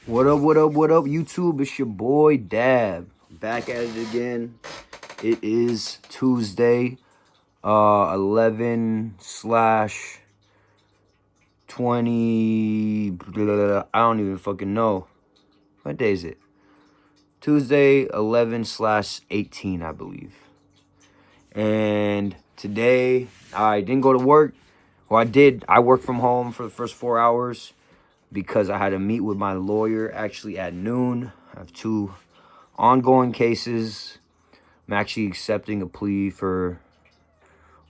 What up, YouTube? It's your boy Dab. Back at it again. It is Tuesday, 11 slash 20. I don't even fucking know. What day is it? Tuesday, 11 slash 18, I believe. And today, I didn't go to work. Well, I did. I worked from home for the first 4 hours because I had to meet with my lawyer actually at noon. I have two ongoing cases. I'm actually accepting a plea for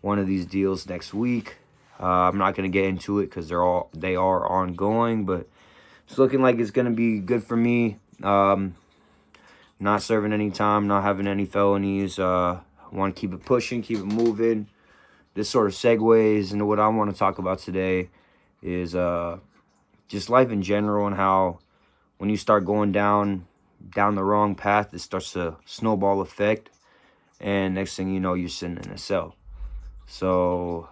one of these deals next week. I'm not going to get into it because they are ongoing, but it's looking like it's going to be good for me. Not serving any time, not having any felonies. I want to keep it pushing, keep it moving. This sort of segues into what I want to talk about today is just life in general, and how when you start going down the wrong path, it starts to snowball effect, and next thing you know, you're sitting in a cell. So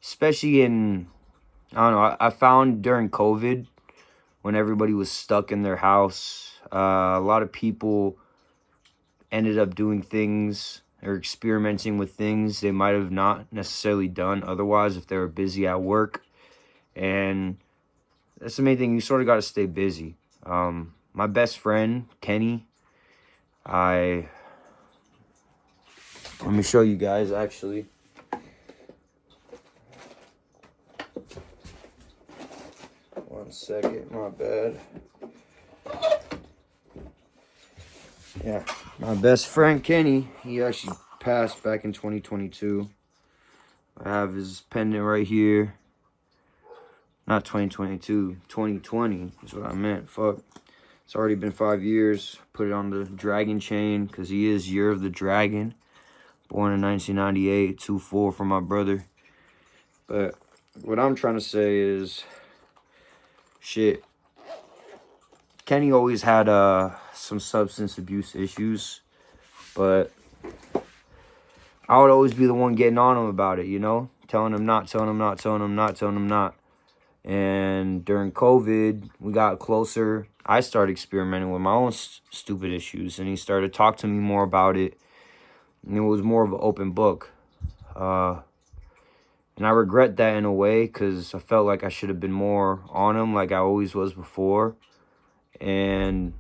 especially I don't know, I found during COVID, when everybody was stuck in their house, a lot of people ended up doing things or experimenting with things they might have not necessarily done otherwise if they were busy at work. And that's the main thing. You sort of got to stay busy. My best friend, Kenny, let me show you guys, actually. One second, my bad. Yeah, my best friend, Kenny, he actually passed back in 2022. I have his pendant right here. Not 2022, 2020 is what I meant. Fuck. It's already been 5 years. Put it on the dragon chain because he is Year of the Dragon. Born in 1998, 2-4 from my brother. But what I'm trying to say is, shit, Kenny always had some substance abuse issues, but I would always be the one getting on him about it, you know? Telling him not. And during COVID, we got closer. I started experimenting with my own stupid issues, and he started to talk to me more about it. And it was more of an open book. And I regret that in a way, because I felt like I should have been more on him like I always was before. And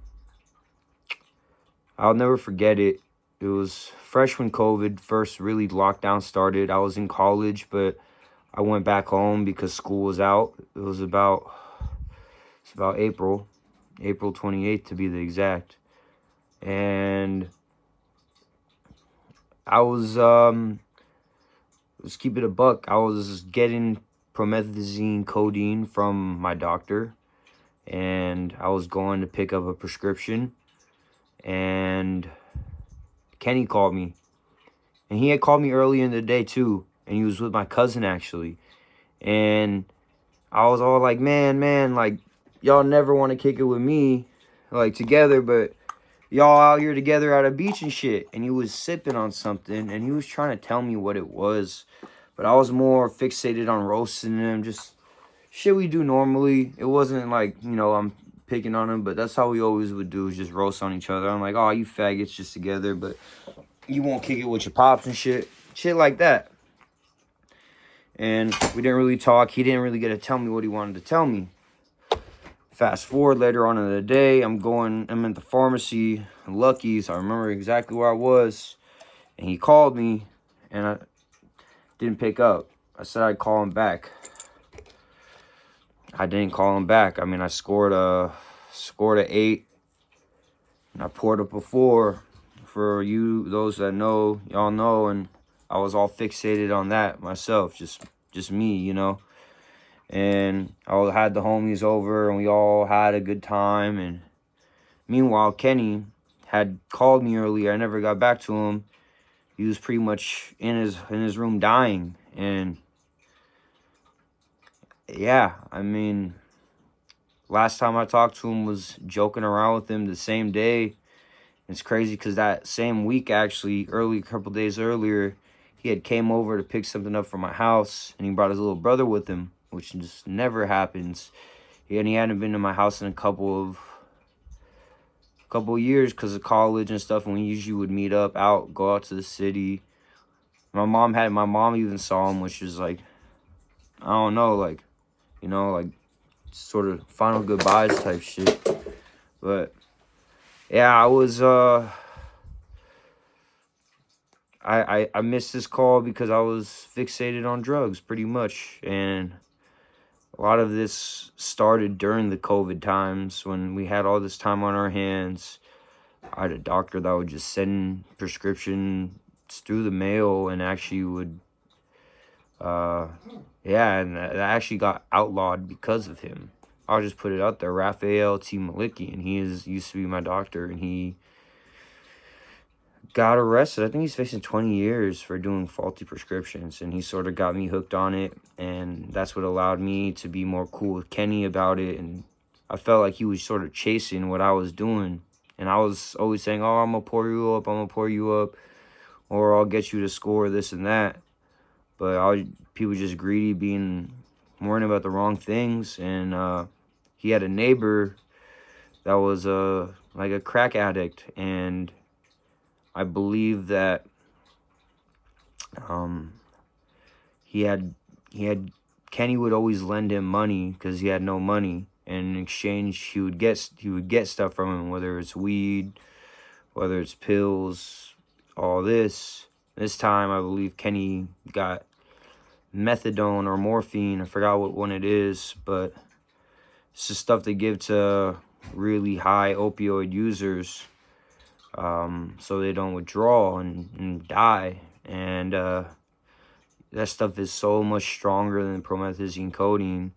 I'll never forget it. It was fresh when COVID first really lockdown started. I was in college, but I went back home because school was out. It was about April 28th to be the exact. And I was let's keep it a buck. I was getting promethazine codeine from my doctor, and I was going to pick up a prescription, and Kenny called me. And he had called me early in the day too, and he was with my cousin actually. And I was all like, man, like, y'all never want to kick it with me, like, together, but y'all out here together at a beach and shit. And he was sipping on something, and he was trying to tell me what it was, but I was more fixated on roasting him, just shit we do normally. It wasn't like, you know, I'm picking on him, but that's how we always would do, is just roast on each other. I'm like, oh, you faggots just together, but you won't kick it with your pops and shit like that. And we didn't really talk. He didn't really get to tell me what he wanted to tell me. Fast forward later on in the day, I'm at the pharmacy, Lucky's. I remember exactly where I was. And he called me, and I didn't pick up. I said I'd call him back. I didn't call him back. I mean, I scored a 8, and I poured up a 4. For you, those that know, y'all know, and I was all fixated on that myself, just me, you know. And I had the homies over, and we all had a good time. And meanwhile, Kenny had called me earlier. I never got back to him. He was pretty much in his room dying. And yeah, I mean, last time I talked to him was joking around with him the same day. It's crazy because that same week, actually, a couple days earlier, he had came over to pick something up from my house, and he brought his little brother with him, which just never happens. and he hadn't been to my house in a couple of years because of college and stuff. And we usually would meet up out, go out to the city. My mom even saw him, which is like, I don't know, like, like sort of final goodbyes type shit. But yeah, I was I missed this call because I was fixated on drugs pretty much. And a lot of this started during the COVID times when we had all this time on our hands. I had a doctor that would just send prescriptions through the mail and actually would, yeah, and that actually got outlawed because of him. I'll just put it out there, Raphael T. Malicki, and used to be my doctor, and he got arrested. I think he's facing 20 years for doing faulty prescriptions, and he sort of got me hooked on it, and that's what allowed me to be more cool with Kenny about it. And I felt like he was sort of chasing what I was doing, and I was always saying, oh, I'm gonna pour you up, or I'll get you to score this and that. But people just greedy, worrying about the wrong things. And he had a neighbor that was like a crack addict, and I believe that he had Kenny would always lend him money because he had no money, and in exchange he would get stuff from him, whether it's weed, whether it's pills, all this. This time I believe Kenny got methadone or morphine. I forgot what one it is, but it's just stuff they give to really high opioid users, so they don't withdraw and die. And that stuff is so much stronger than promethazine codeine,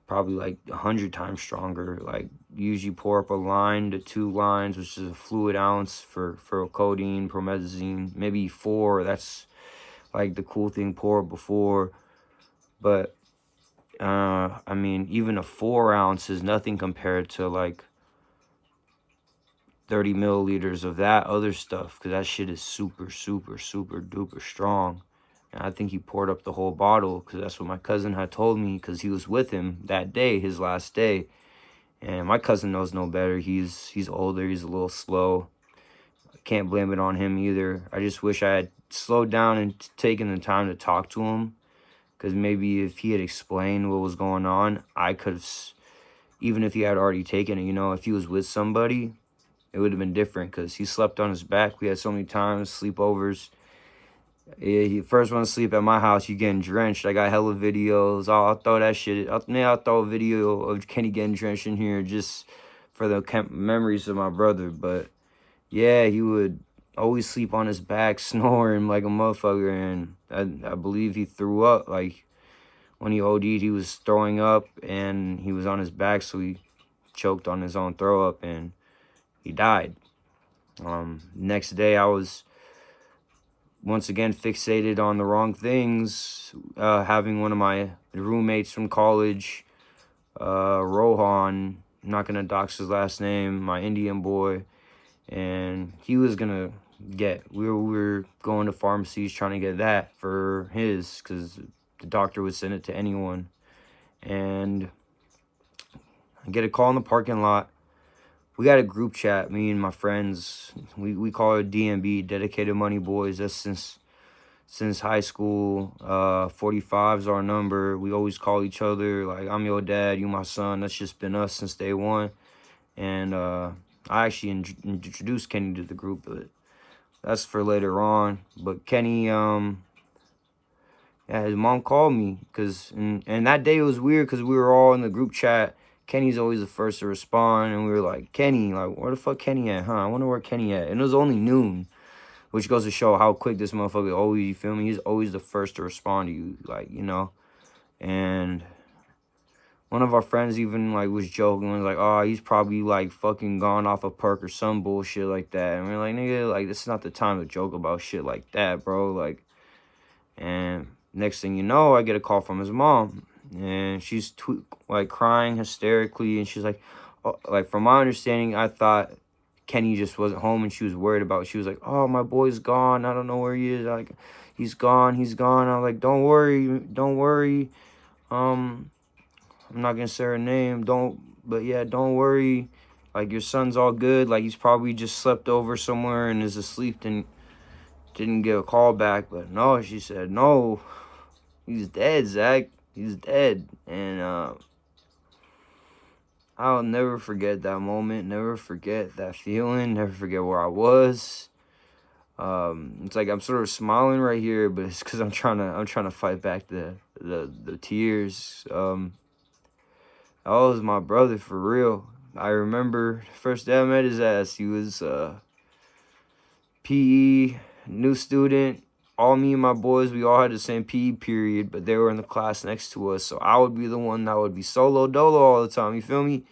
probably like 100 times stronger. Like, usually pour up a line to 2 lines, which is a fluid ounce for codeine, promethazine, maybe 4. That's like the cool thing, pour before. But I mean, even a 4 ounce is nothing compared to like 30 milliliters of that other stuff, because that shit is super, super, super duper strong. And I think he poured up the whole bottle, because that's what my cousin had told me, because he was with him that day, his last day. And my cousin knows no better. He's older, he's a little slow. I can't blame it on him either. I just wish I had slowed down and taken the time to talk to him, because maybe if he had explained what was going on, I could have, even if he had already taken it, if he was with somebody, it would have been different, because he slept on his back. We had so many times, sleepovers. Yeah, he first want to sleep at my house, you getting drenched. I got hella videos. I'll throw that shit. I'll throw a video of Kenny getting drenched in here just for the memories of my brother. But yeah, he would always sleep on his back, snoring like a motherfucker. And I believe he threw up. Like, when he OD'd, he was throwing up, and he was on his back, so he choked on his own throw up, and he died. Next day, I was once again fixated on the wrong things. Having one of my roommates from college, Rohan, I'm not gonna dox his last name, my Indian boy, and he was gonna get, we were going to pharmacies trying to get that for his, because the doctor would send it to anyone. And I get a call in the parking lot. We got a group chat, me and my friends. We call it DMB, Dedicated Money Boys. That's since high school. 45's our number. We always call each other like, I'm your dad, you my son. That's just been us since day one. And I actually introduced Kenny to the group, but that's for later on. But Kenny, yeah, his mom called me, and that day it was weird because we were all in the group chat. Kenny's always the first to respond, and we were like, Kenny, like, where the fuck Kenny at, huh? I wonder where Kenny at. And it was only noon, which goes to show how quick this motherfucker always, you feel me? He's always the first to respond to you, like, And one of our friends even, like, was joking, was like, oh, he's probably, like, fucking gone off a perk or some bullshit like that. And we're like, nigga, like, this is not the time to joke about shit like that, bro. Like, and next thing you know, I get a call from his mom. And she's like crying hysterically, and she's like, oh, like, from my understanding, I thought Kenny just wasn't home, and she was worried about it. She was like, oh, my boy's gone, I don't know where he is, like, he's gone. I was like, don't worry. I'm not gonna say her name. But yeah, don't worry. Like, your son's all good. Like, he's probably just slept over somewhere and is asleep and didn't get a call back. But no, she said, no, he's dead, Zach. He's dead. And I'll never forget that moment. Never forget that feeling. Never forget where I was. It's like I'm sort of smiling right here, but it's because I'm trying to fight back the tears. That was my brother for real. I remember the first day I met his ass. He was PE, new student. All me and my boys, we all had the same PE period, but they were in the class next to us. So I would be the one that would be solo dolo all the time. You feel me?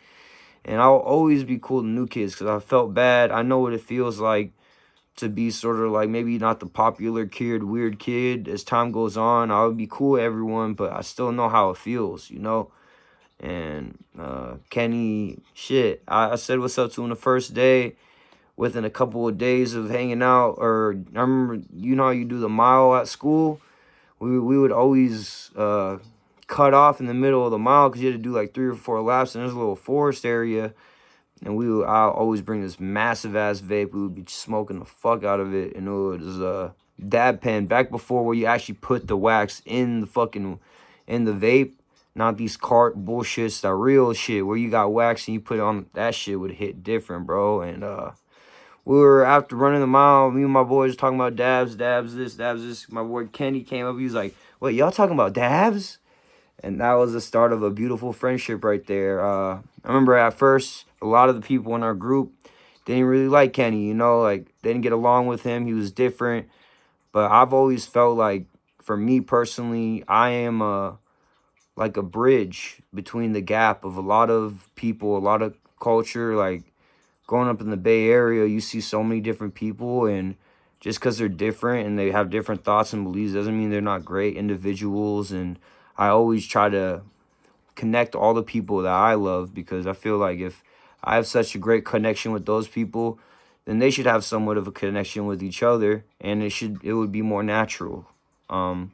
And I'll always be cool to new kids because I felt bad. I know what it feels like to be sort of like maybe not the popular kid, weird kid. As time goes on, I would be cool with everyone, but I still know how it feels, you know? And Kenny, shit, I said what's up to him the first day. Within a couple of days of hanging out, or I remember, you know how you do the mile at school? We would always cut off in the middle of the mile because you had to do like 3 or 4 laps, and there's a little forest area. And I'll always bring this massive ass vape. We would be smoking the fuck out of it. And it was a dab pen back before where you actually put the wax in the vape. Not these cart bullshits, that real shit where you got wax and you put it on. That shit would hit different, bro. And we were, after running the mile, me and my boys talking about dabs this. My boy Kenny came up. He was like, wait, y'all talking about dabs? And that was the start of a beautiful friendship right there. I remember at first, a lot of the people in our group didn't really like Kenny, you know, like, they didn't get along with him. He was different. But I've always felt like, for me personally, I am like a bridge between the gap of a lot of people, a lot of culture. Like, growing up in the Bay Area, you see so many different people, and just because they're different and they have different thoughts and beliefs doesn't mean they're not great individuals. And I always try to connect all the people that I love, because I feel like if I have such a great connection with those people, then they should have somewhat of a connection with each other, and it would be more natural. Yeah,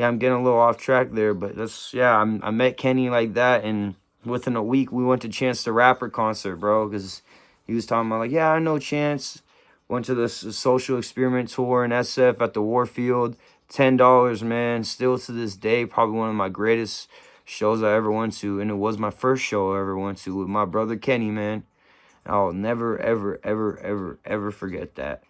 I'm getting a little off track there, but I met Kenny like that, and within a week we went to Chance the Rapper concert, bro, because he was talking about, like, yeah, I know Chance. Went to the social experiment tour in SF at the Warfield. $10, man. Still to this day, probably one of my greatest shows I ever went to. And it was my first show I ever went to with my brother Kenny, man. I'll never, ever, ever, ever, ever forget that.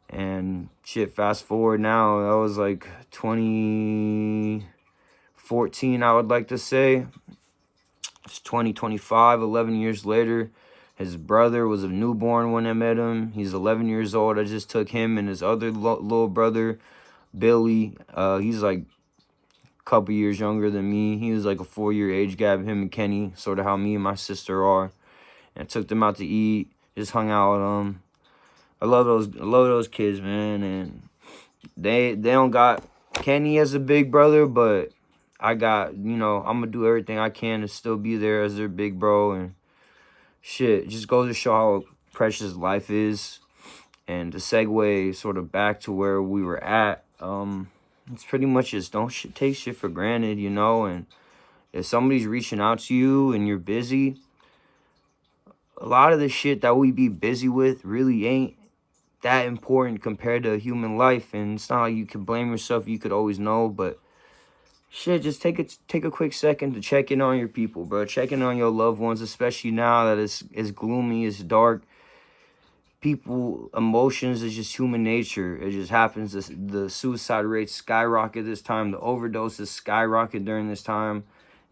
And shit, fast forward now, that was like 2014, I would like to say. It's 2025, 11 years later. His brother was a newborn when I met him. He's 11 years old. I just took him and his other little brother, Billy. He's like a couple years younger than me. He was like a 4-year age gap, him and Kenny, sort of how me and my sister are. And I took them out to eat, just hung out with them. I love those kids, man. And they don't got Kenny as a big brother, but I got, I'm gonna do everything I can to still be there as their big bro. And shit, just goes to show how precious life is. And to segue sort of back to where we were at, it's pretty much just don't take shit for granted, and if somebody's reaching out to you and you're busy, a lot of the shit that we be busy with really ain't that important compared to human life. And it's not like you can blame yourself. You could always know, but shit, just take a quick second to check in on your people, bro. Check in on your loved ones, especially now that it's gloomy, it's dark. People, emotions is just human nature. It just happens. The suicide rates skyrocket this time. The overdoses skyrocket during this time.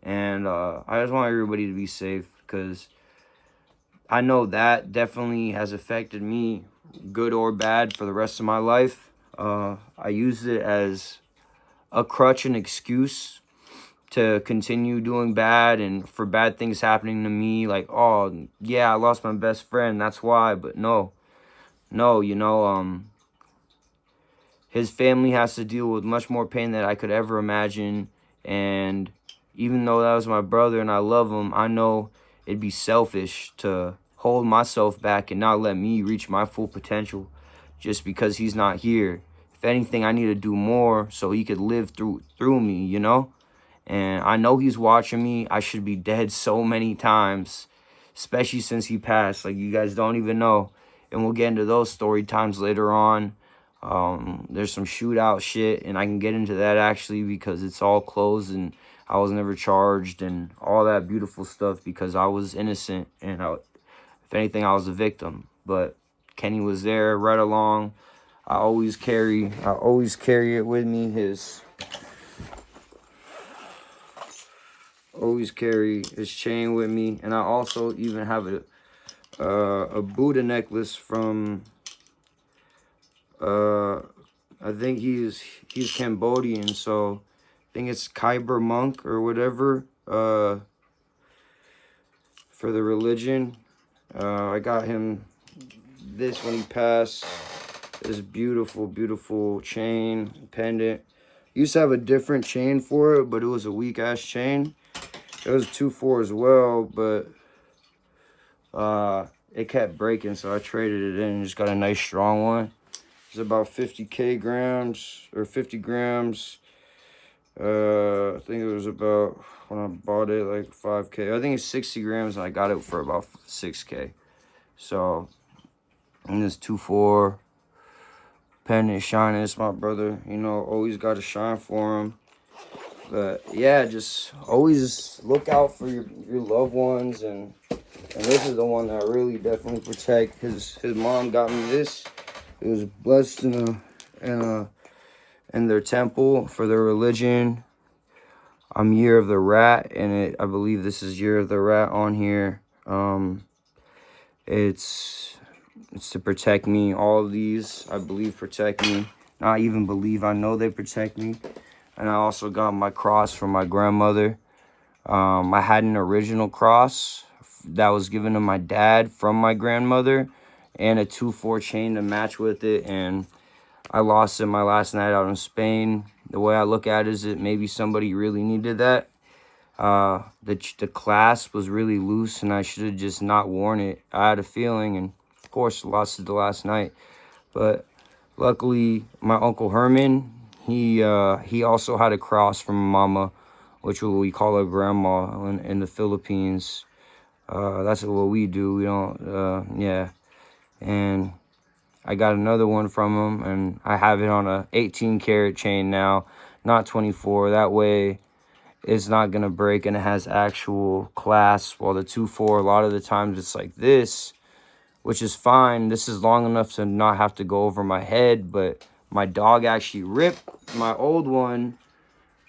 And I just want everybody to be safe, because I know that definitely has affected me, good or bad, for the rest of my life. I use it as a crutch and excuse to continue doing bad, and for bad things happening to me. Like, oh, yeah, I lost my best friend, that's why. But no, his family has to deal with much more pain than I could ever imagine. And even though that was my brother and I love him, I know it'd be selfish to hold myself back and not let me reach my full potential just because he's not here. If anything, I need to do more so he could live through me, And I know he's watching me. I should be dead so many times, especially since he passed. Like, you guys don't even know. And we'll get into those story times later on. There's some shootout shit, and I can get into that actually because it's all closed and I was never charged and all that beautiful stuff because I was innocent and if anything, I was a victim. But Kenny was there right along. I always carry it with me. Always carry his chain with me, and I also even have a Buddha necklace from I think he's Cambodian, so I think it's Khyber monk or whatever for the religion. I got him this when he passed. This beautiful, beautiful chain pendant. Used to have a different chain for it, but it was a weak ass chain. It was 2-4 as well, but it kept breaking, so I traded it in and just got a nice strong one. It's about 50 grams. I think it was about, when I bought it, like 5K. I think it's 60 grams, and I got it for about 6K. So, and this 2-4 pendant shining. It's my brother, you know, always got to shine for him. But yeah, just always look out for your loved ones, and this is the one that I really definitely protect. His mom got me this. It was blessed in their temple for their religion. I'm Year of the Rat, and I believe this is Year of the Rat on here. It's to protect me. All of these, I believe, protect me. Not even believe, I know they protect me. And I also got my cross from my grandmother. I had an original cross that was given to my dad from my grandmother, and a 2-4 chain to match with it. And I lost it my last night out in Spain. The way I look at it is that maybe somebody really needed that. The clasp was really loose, and I should have just not worn it. I had a feeling, and of course, lost it the last night. But luckily, my Uncle Herman, he also had a cross from mama, which we call a grandma in the Philippines. That's what we do. We don't, yeah. And I got another one from him, and I have it on a 18-karat chain now, not 24. That way, it's not going to break, and it has actual clasp. While the 2-4, a lot of the times it's like this, which is fine. This is long enough to not have to go over my head, but my dog actually ripped my old one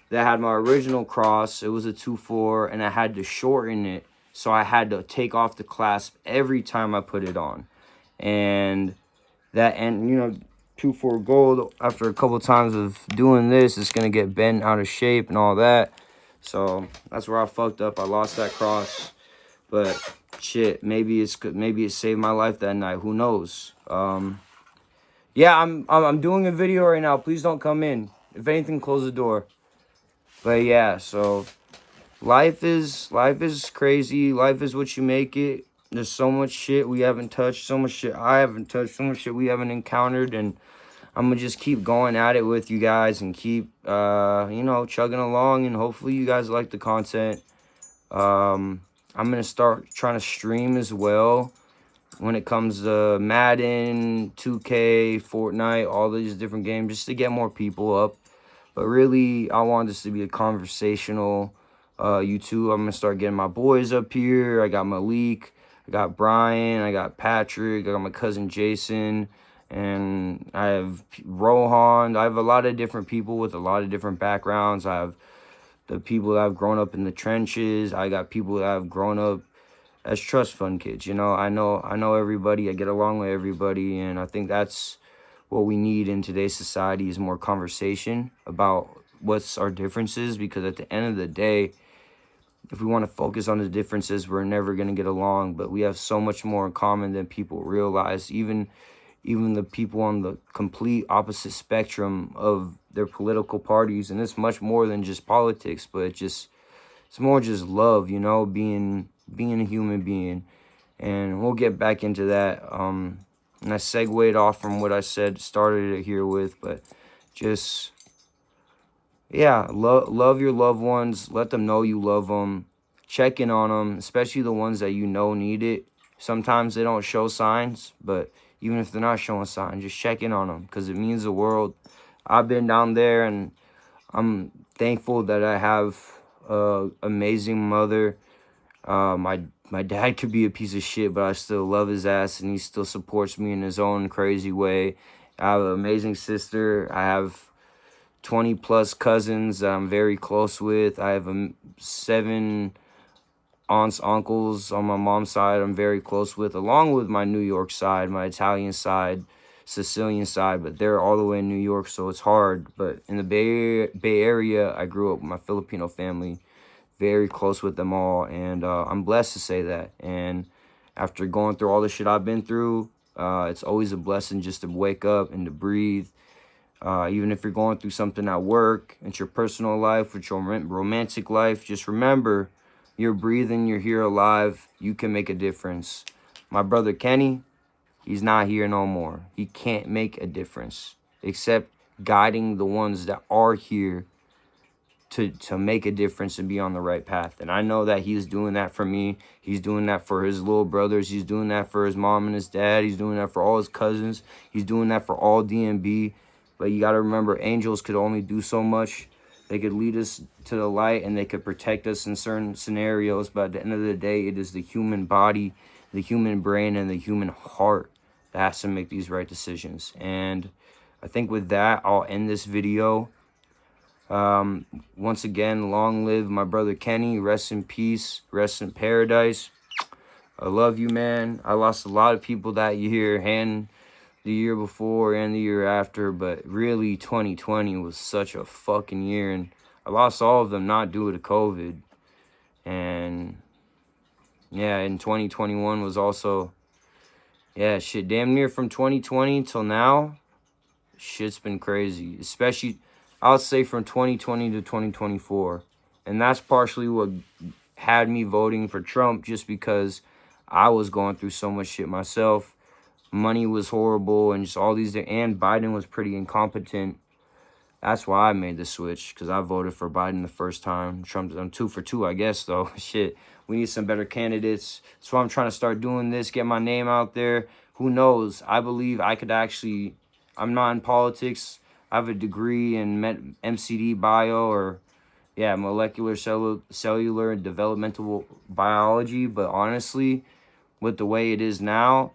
that had my original cross. It was a 2-4, and I had to shorten it, so I had to take off the clasp every time I put it on. And that, and you know, 2-4 gold, after a couple times of doing this, it's gonna get bent out of shape and all that. So that's where I fucked up. I lost that cross, but shit, maybe it saved my life that night. Who knows? Yeah, I'm doing a video right now. Please don't come in. If anything, close the door. But yeah, so life is crazy. Life is what you make it. There's so much shit we haven't touched, so much shit I haven't touched, so much shit we haven't encountered, and I'm gonna just keep going at it with you guys and keep you know, chugging along, and hopefully you guys like the content. I'm gonna start trying to stream as well when it comes to Madden, 2K, Fortnite, all these different games, just to get more people up. But really, I want this to be a conversational YouTube. I'm gonna start getting my boys up here. I got Malik, I got Brian, I got Patrick, I got my cousin Jason, and I have Rohan. I have a lot of different people with a lot of different backgrounds. I have the people that have grown up in the trenches. I got people that have grown up as trust fund kids. You know, I know everybody. I get along with everybody, and I think that's what we need in today's society, is more conversation about what's our differences, because at the end of the day, if we want to focus on the differences, we're never going to get along. But we have so much more in common than people realize. Even the people on the complete opposite spectrum of their political parties, and it's much more than just politics, but it's more just love, you know, being a human being. And we'll get back into that. And I segued off from what I started it here with, but just, Yeah, love your loved ones. Let them know you love them. Check in on them, especially the ones that you know need it. Sometimes they don't show signs, but even if they're not showing signs, just check in on them because it means the world. I've been down there, and I'm thankful that I have a amazing mother. My dad could be a piece of shit, but I still love his ass, and he still supports me in his own crazy way. I have an amazing sister. I have 20 plus cousins that I'm very close with. I have 7 aunts, uncles on my mom's side I'm very close with, along with my New York side, my Italian side, Sicilian side, but they're all the way in New York, so it's hard. But in the Bay Area, I grew up with my Filipino family, very close with them all, and I'm blessed to say that. And after going through all the shit I've been through, it's always a blessing just to wake up and to breathe. Even if you're going through something at work, it's your personal life, with your romantic life, just remember, you're breathing, you're here alive, you can make a difference. My brother Kenny, he's not here no more. He can't make a difference, except guiding the ones that are here to make a difference and be on the right path. And I know that he's doing that for me. He's doing that for his little brothers. He's doing that for his mom and his dad. He's doing that for all his cousins. He's doing that for all DMB. But you got to remember, angels could only do so much. They could lead us to the light and they could protect us in certain scenarios. But at the end of the day, it is the human body, the human brain, and the human heart that has to make these right decisions. And I think with that, I'll end this video. Once again, long live my brother Kenny. Rest in peace. Rest in paradise. I love you, man. I lost a lot of people that year and the year before and the year after, but really 2020 was such a fucking year, and I lost all of them not due to COVID. And yeah, and 2021 was also, yeah, shit, damn near from 2020 till now, shit's been crazy, especially I'll say from 2020 to 2024. And that's partially what had me voting for Trump, just because I was going through so much shit myself. Money was horrible, and just all these, and Biden was pretty incompetent. That's why I made the switch, because I voted for Biden the first time. Trump's on 2 for 2, I guess, though. Shit, we need some better candidates. So I'm trying to start doing this, get my name out there. Who knows? I believe I could actually, I'm not in politics. I have a degree in MCD bio, or yeah, molecular cellular and developmental biology. But honestly, with the way it is now,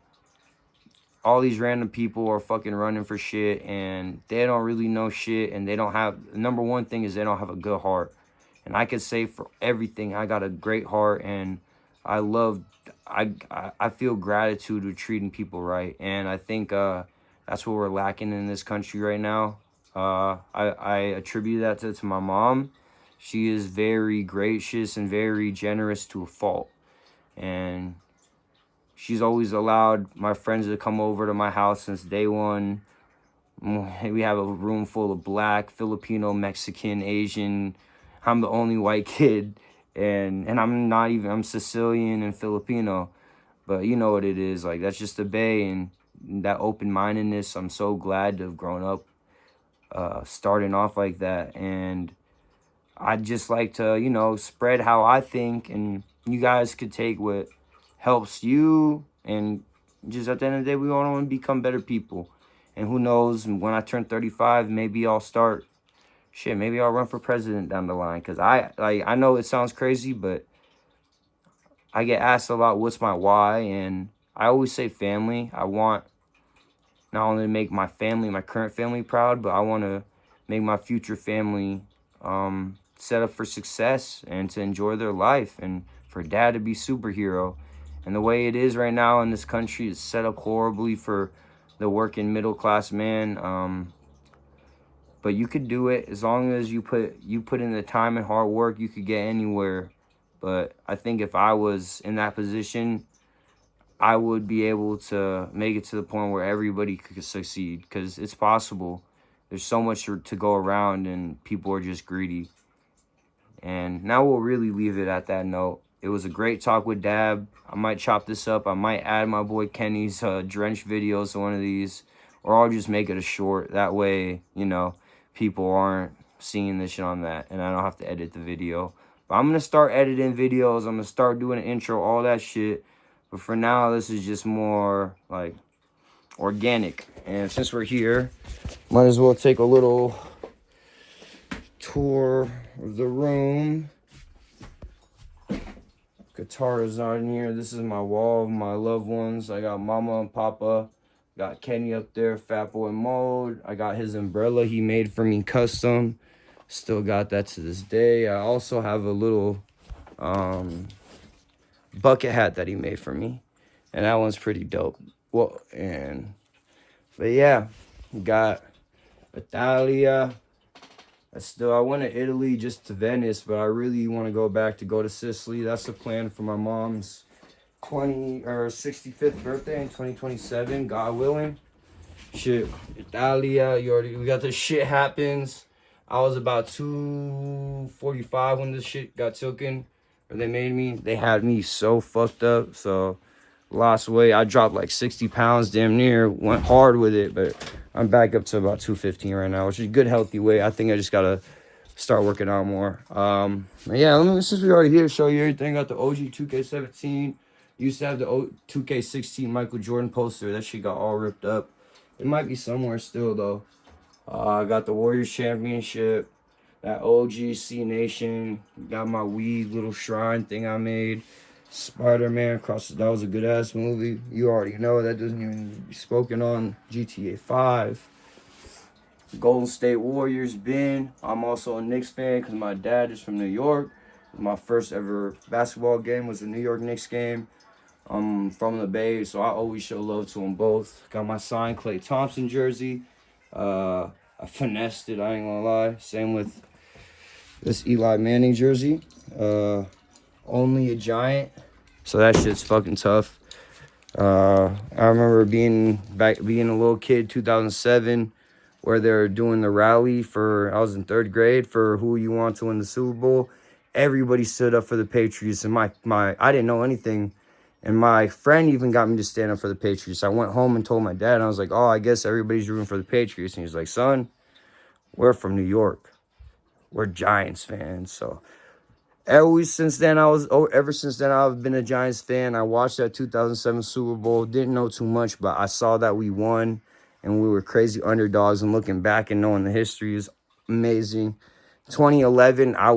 all these random people are fucking running for shit, and they don't really know shit, and they don't have, number one thing is they don't have a good heart. And I could say for everything, I got a great heart, and I feel gratitude with treating people right. And I think that's what we're lacking in this country right now. I attribute that to my mom. She is very gracious and very generous to a fault. And she's always allowed my friends to come over to my house since day one. We have a room full of Black, Filipino, Mexican, Asian. I'm the only white kid. And I'm not even, I'm Sicilian and Filipino. But you know what it is. Like, that's just the Bay, and that open-mindedness. I'm so glad to have grown up starting off like that. And I'd just like to, you know, spread how I think, and you guys could take what helps you, and just at the end of the day, we all want to become better people. And who knows, when I turn 35, maybe I'll start, shit, maybe I'll run for president down the line. Because I know it sounds crazy, but I get asked a lot, what's my why? And I always say family. I want not only to make my family, my current family proud, but I want to make my future family set up for success and to enjoy their life, and for dad to be superhero. And the way it is right now in this country is set up horribly for the working middle class man. But you could do it as long as you put in the time and hard work. You could get anywhere. But I think if I was in that position, I would be able to make it to the point where everybody could succeed, because it's possible. There's so much to go around, and people are just greedy. And now we'll really leave it at that note. It was a great talk with Dab. I might chop this up. I might add my boy Kenny's Drench videos to one of these, or I'll just make it a short. That way, you know, people aren't seeing this shit on that, and I don't have to edit the video. But I'm gonna start editing videos. I'm gonna start doing an intro, all that shit. But for now, this is just more like organic. And since we're here, might as well take a little tour of the room. Guitar is on here. This is my wall of my loved ones. I got Mama and Papa. Got Kenny up there, Fat Boy Mode. I got his umbrella he made for me custom. Still got that to this day. I also have a little bucket hat that he made for me. And that one's pretty dope. But yeah, got Italia. I went to Italy just to Venice, but I really want to go to Sicily. That's the plan for my mom's 65th birthday in 2027, God willing. Shit, Italia, we got this shit happens. I was about 245 when this shit got taken, or they had me so fucked up, so lost weight. I dropped like 60 pounds damn near, went hard with it, but I'm back up to about 215 right now, which is a good healthy weight. I think I just gotta start working out more. Yeah, since we already here, show you everything. Got the OG 2K17. Used to have the 2K16 Michael Jordan poster. That shit got all ripped up. It might be somewhere still though. I got the Warriors Championship, that OG C Nation. Got my weed little shrine thing I made. Spider-Man that was a good ass movie. You already know that doesn't even be spoken on. GTA 5. Golden State Warriors been. I'm also a Knicks fan because my dad is from New York. My first ever basketball game was a New York Knicks game. I'm from the Bay, so I always show love to them both. Got my signed Klay Thompson jersey. I finessed it, I ain't gonna lie. Same with this Eli Manning jersey. Only a Giant. So that shit's fucking tough. I remember being a little kid, 2007, where they're doing the rally I was in 3rd grade, for who you want to win the Super Bowl. Everybody stood up for the Patriots, and I didn't know anything. And my friend even got me to stand up for the Patriots. I went home and told my dad, and I was like, oh, I guess everybody's rooting for the Patriots. And he's like, son, we're from New York. We're Giants fans. So ever since then, I've been a Giants fan. I watched that 2007 Super Bowl. Didn't know too much, but I saw that we won, and we were crazy underdogs. And looking back and knowing the history is amazing. 2011, I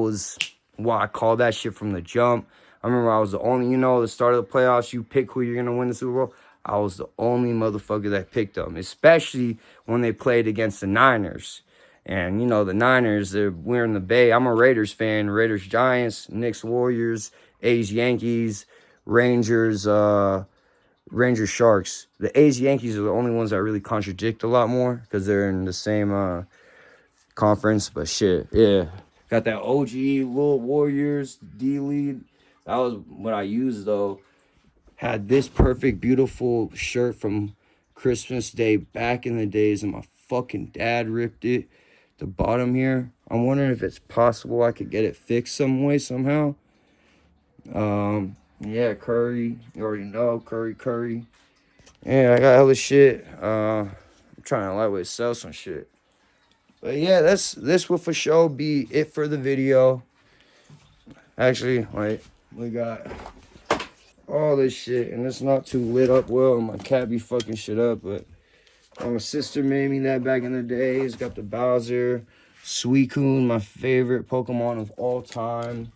called that shit from the jump. I remember I was the only, the start of the playoffs, you pick who you're going to win the Super Bowl. I was the only motherfucker that picked them, especially when they played against the Niners. And, the Niners, we're in the Bay. I'm a Raiders fan. Raiders, Giants, Knicks, Warriors, A's, Yankees, Rangers, Sharks. The A's, Yankees are the only ones that really contradict a lot more because they're in the same conference. But shit, yeah. Got that OG, Little Warriors, D-League. That was what I used, though. Had this perfect, beautiful shirt from Christmas Day back in the days, and my fucking dad ripped it. The bottom here, I'm wondering if it's possible I could get it fixed some way, somehow. Yeah, Curry. You already know, Curry. Yeah, I got hella shit. I'm trying to lightweight sell some shit. But yeah, this will for sure be it for the video. Actually, wait. We got all this shit, and it's not too lit up well. My cat be fucking shit up, but my sister made me that back in the days. Got the Bowser, Suicune, my favorite Pokemon of all time.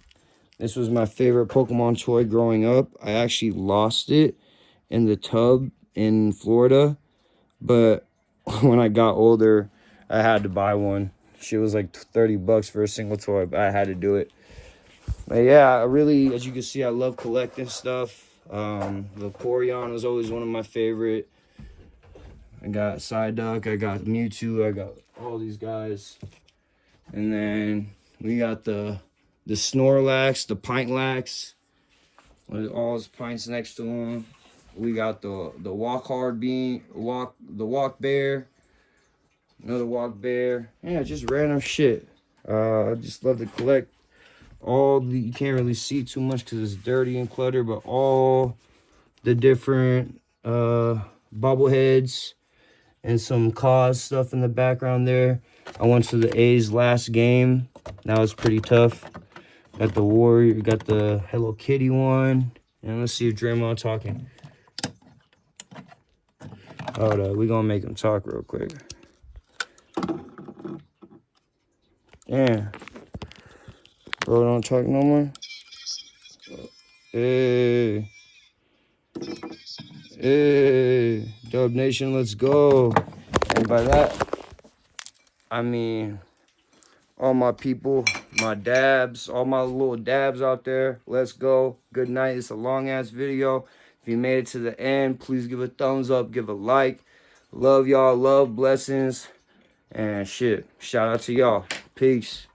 This was my favorite Pokemon toy growing up. I actually lost it in the tub in Florida, but when I got older, I had to buy one. Shit was like $30 for a single toy, but I had to do it. But yeah, I really, as you can see, I love collecting stuff. Vaporeon was always one of my favorite. I got Psyduck, I got Mewtwo, I got all these guys. And then we got the Snorlax, the Pintlax, with all his pints next to him. We got the Walk Bear, another Walk Bear. Yeah, just random shit. I just love to collect you can't really see too much because it's dirty and cluttered, but all the different bobbleheads and some cause stuff in the background there. I went to the A's last game. That was pretty tough. Got the Warrior, got the Hello Kitty one. And let's see if Draymond talking. Hold up, we gonna make him talk real quick. Yeah. Bro, don't talk no more. Hey. Hey. Dub Nation, let's go. And by that, I mean all my people, my dabs, all my little dabs out there. Let's go. Good night. It's a long-ass video. If you made it to the end, please give a thumbs up, give a like. Love y'all. Love, blessings, and shit. Shout out to y'all. Peace.